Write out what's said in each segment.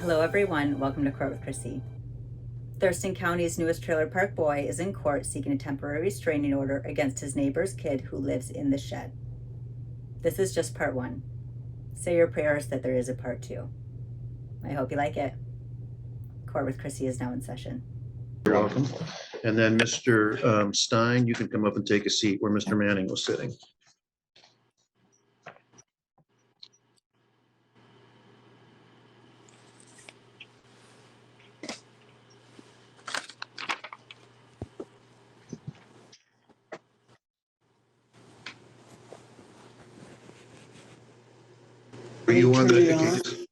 Hello everyone, welcome to Court with Krissy. Thurston County's newest trailer park boy is in court seeking a temporary restraining order against his neighbor's kid who lives in the shed. This is just part one. Say your prayers that there is a part two. I hope you like it. Court with Krissy is now in session. You're welcome. And then Mr. Stein, you can come up and take a seat where Mr. Manning was sitting. Are you on the?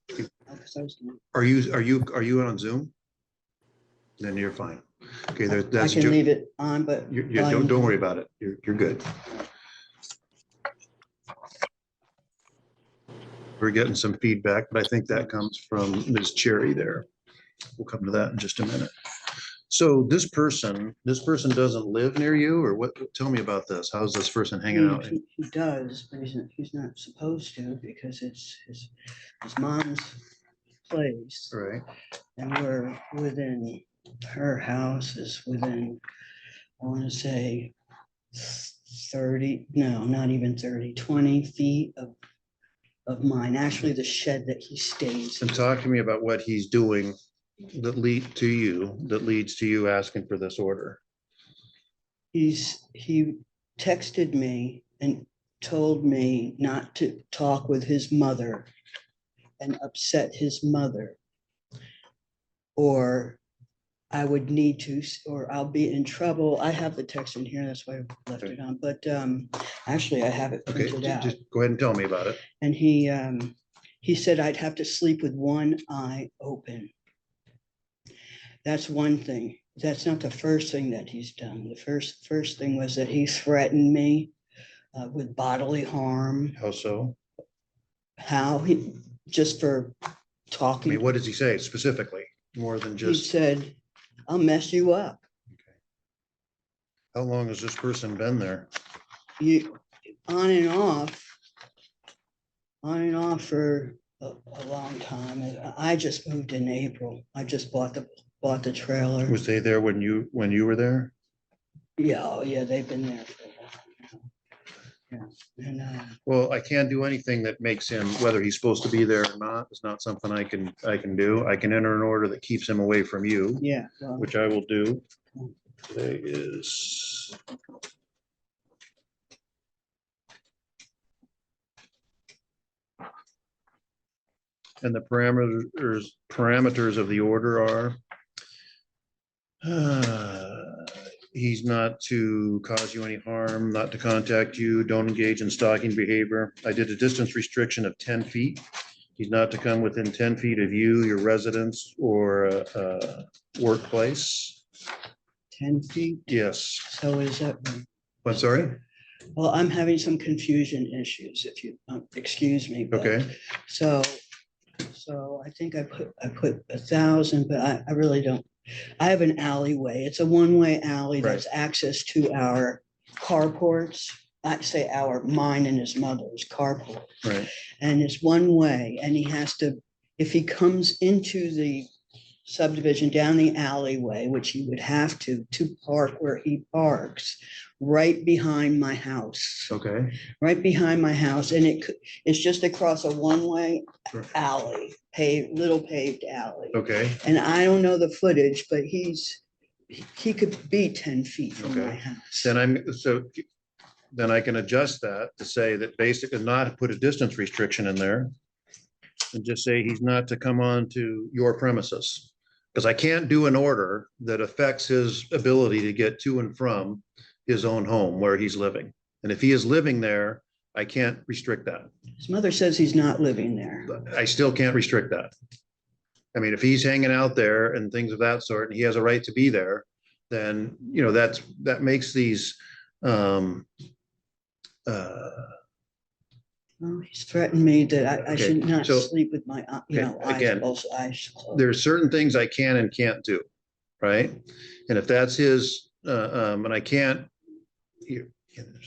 Are you on Zoom? Then you're fine. Okay, that's. I can leave it on, but don't worry about it. You're good. We're getting some feedback, but I think that comes from Ms. Cherry there. We'll come to that in just a minute. So this person doesn't live near you, or what? Tell me about this. How's this person hanging out? He does, but he's not supposed to because it's his mom's place. Right. And we're within, her house is within, I want to say 30, no, not even 30, 20 feet of mine. Actually, the shed that he stays in. And talk to me about what he's doing that leads to you asking for this order. He texted me and told me not to talk with his mother and upset his mother, or I would need to, or I'll be in trouble. I have the text in here, that's why I left it on, but actually I have it printed out. Just go ahead and tell me about it. And he said I'd have to sleep with one eye open. That's one thing. That's not the first thing that he's done. The first thing was that he threatened me with bodily harm. How so? How he, just for talking. I mean, what does he say specifically? More than just. He said, "I'll mess you up." Okay. How long has this person been there? You on and off for a long time. I just moved in April. I just bought the trailer. Was they there when you were there? Yeah, oh yeah, they've been there for a while. Yeah. And well, I can't do anything that makes him, whether he's supposed to be there or not. It's not something I can do. I can enter an order that keeps him away from you. yeah, well, Which I will do. Today is. And the parameters of the order are. He's not to cause you any harm, not to contact you, don't engage in stalking behavior. I did a distance restriction of 10 feet. He's not to come within 10 feet of you, your residence, or workplace. 10 feet. Yes. So is that? I'm sorry? Well, I'm having some confusion issues, if you excuse me. But, Okay. So I think I put 1,000, but I really don't. I have an alleyway. It's a one-way alley that's access to our carports. I say mine and his mother's carport. Right. And it's one way, and he has to, if he comes into the subdivision down the alleyway, which he would have to park where he parks, right behind my house. Okay. Right behind my house, and it's just across a one-way Sure. alley, little paved alley. Okay. And I don't know the footage, but he could be 10 feet from my Okay. house. Then I can adjust that to say that basically not put a distance restriction in there. And just say he's not to come on to your premises. Because I can't do an order that affects his ability to get to and from his own home where he's living. And if he is living there, I can't restrict that. His mother says he's not living there. But I still can't restrict that. I mean, if he's hanging out there and things of that sort, and he has a right to be there, then, that makes these, Oh, he's threatened me that I Okay, should not so- sleep with my, again, both eyes closed. there's certain things I can and can't do, right? And if that's his, and I can't,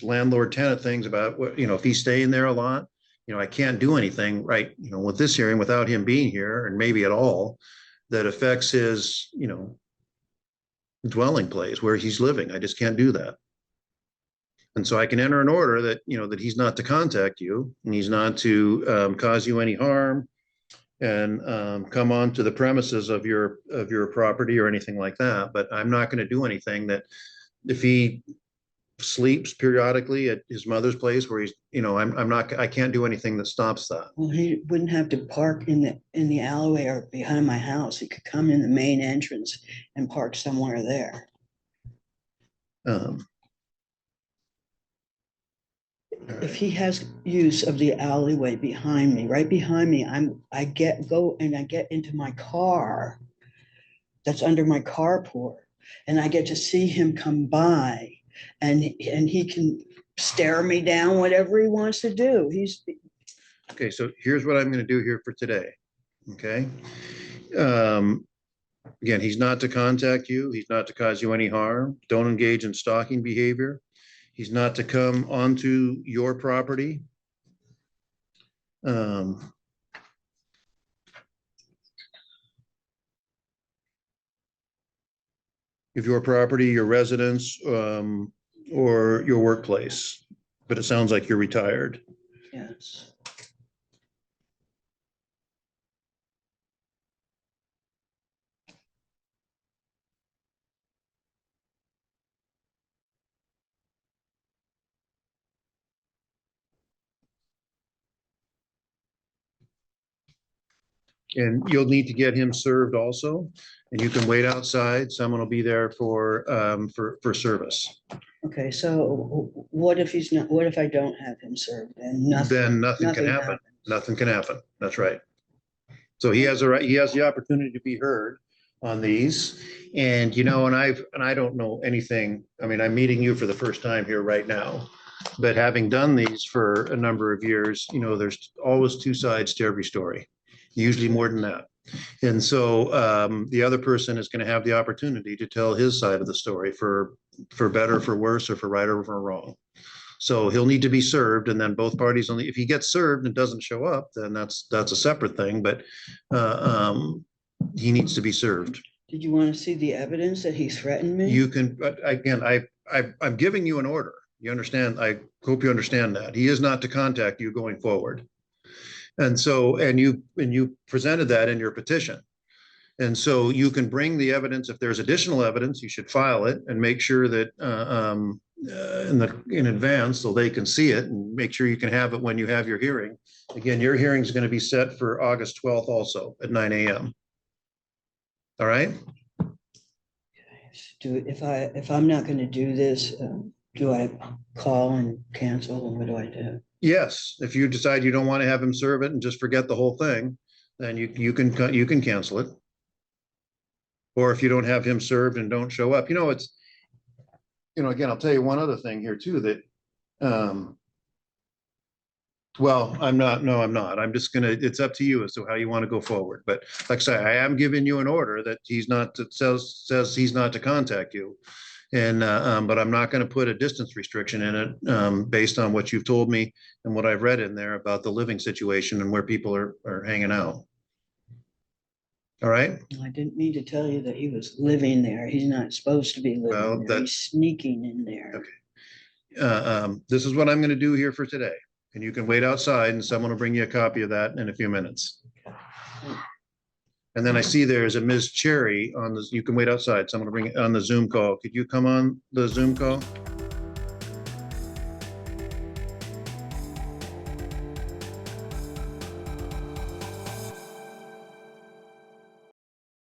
landlord tenant things about what, if he's staying there a lot, I can't do anything right, with this hearing without him being here and maybe at all that affects his, dwelling place where he's living. I just can't do that. And so I can enter an order that, that he's not to contact you and he's not to cause you any harm and come onto the premises of your property or anything like that. But I'm not going to do anything that if he sleeps periodically at his mother's place where he's, I can't do anything that stops that. Well, he wouldn't have to park in the alleyway or behind my house. He could come in the main entrance and park somewhere there. If he has use of the alleyway behind me, right behind me, I get into my car that's under my carport, and I get to see him come by, and he can stare me down, whatever he wants to do. Okay, so here's what I'm going to do here for today. Okay. Again, he's not to contact you. He's not to cause you any harm. Don't engage in stalking behavior. He's not to come onto your property. If your property, your residence, or your workplace, but it sounds like you're retired. Yes. And you'll need to get him served also, and you can wait outside. Someone will be there for service. Okay, so what if I don't have him served? And Then nothing can happen. happens? Nothing can happen. That's right. So he has the opportunity to be heard on these. And, and I don't know anything. I mean, I'm meeting you for the first time here right now, but having done these for a number of years, there's always two sides to every story, usually more than that. And so the other person is going to have the opportunity to tell his side of the story for better, for worse, or for right or for wrong. So he'll need to be served, and then both parties only. If he gets served and doesn't show up, then that's a separate thing. But he needs to be served. Did you want to see the evidence that he threatened me? You can, but again, I'm giving you an order. You understand? I hope you understand that he is not to contact you going forward. And so, and you presented that in your petition. And so you can bring the evidence. If there's additional evidence, you should file it and make sure that in advance so they can see it, and make sure you can have it when you have your hearing. Again, your hearing is going to be set for August 12th also at 9 a.m. All right. If I'm not going to do this, do I call and cancel, and what do I do? Yes, if you decide you don't want to have him serve it and just forget the whole thing, then you can cancel it. Or if you don't have him served and don't show up, it's, again, I'll tell you one other thing here too, that, well, I'm not. I'm just it's up to you as to how you want to go forward. But like I say, I am giving you an order that says he's not to contact you. And, but I'm not going to put a distance restriction in it based on what you've told me and what I've read in there about the living situation and where people are hanging out. All right. I didn't mean to tell you that he was living there. He's not supposed to be living there. He's sneaking in there. Okay. This is what I'm going to do here for today. And you can wait outside and someone will bring you a copy of that in a few minutes. And then I see there's a Ms. Cherry on this. You can wait outside. Someone will bring it on the Zoom call. Could you come on the Zoom call?